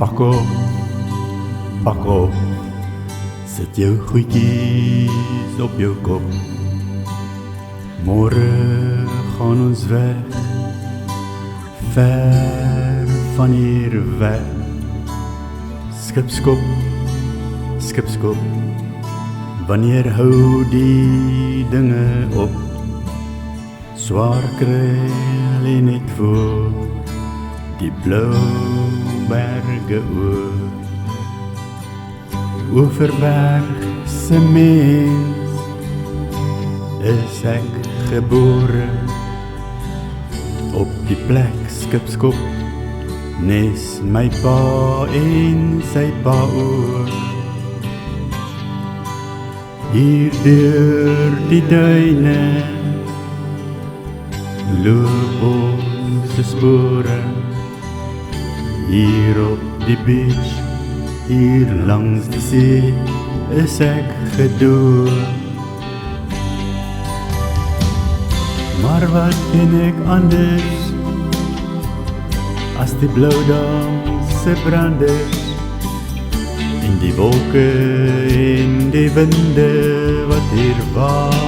Pak op, sit jou goedjies op jou kop. Môre gaan ons weg, ver van hier weg. Skipskop, skipskop, wanneer hou die dinge op? Swaar kry lê net voor die blou berge oor. Oeverberg se mens is ek gebore, op die plek Skipskop nes my pa en sy pa ook. Hier deur die duine loop ons spore, hier op die beach, hier langs die see is ek gedood. Maar wat ken ek anders as die Bloudam se branders en die wolke en die winde wat hier waai.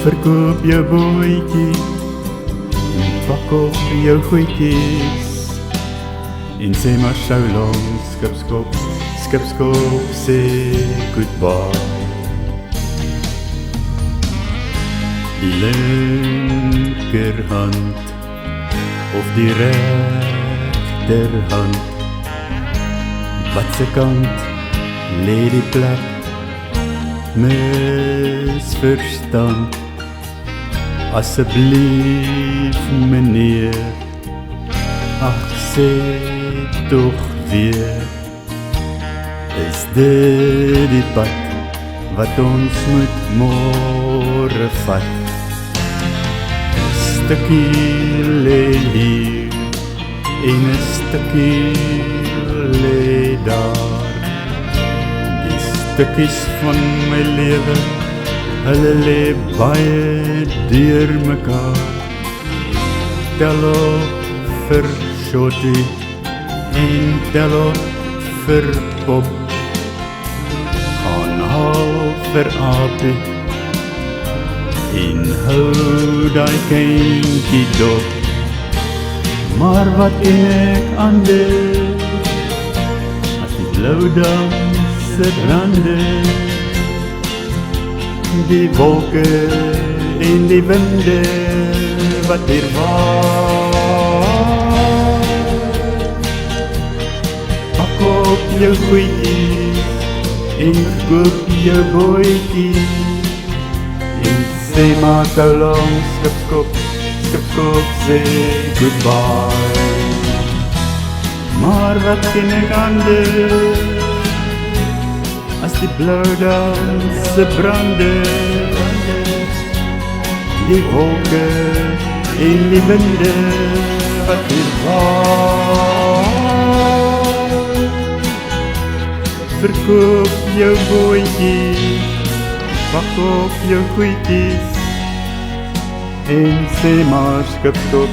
Verkoop jou bootjie, pak op jou goedjies en sê maar so long, Skipskop, Skipskop, sê goodbye. Die linkerhand of die regterhand, wat se kant lê die plek? Misverstand, asseblief meneer, ag sê toch weer, is dit die pad wat ons moet môre vat? Stukkie lê hier en 'n stukkie lê daar. Die stukkies van my lewe, hulle lê baie deur mekaar. Tel op vir Shorty en tel op vir Pop, gaan haal vir Apie en hou daai kindjie dop. Maar wat ken ek anders as die Bloudam se brande, die wolke en die winde wat hier waai. Pak op jou goedjies en koop jou bootjie en sê maar so long, Skipskop, Skipskop, sê goodbye. Maar wat ken ek anders as die Bloudam se brande, die wolke en die winde wat hier waai. Verkoop jou bootjie, pak op jou goedjies en sê maar Skipskop,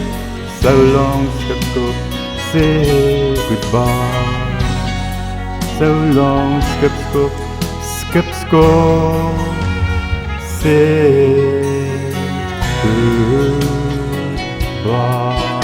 so long, Skipskop, sê goodbye. So long, Skipskop, Skipskop, say goodbye.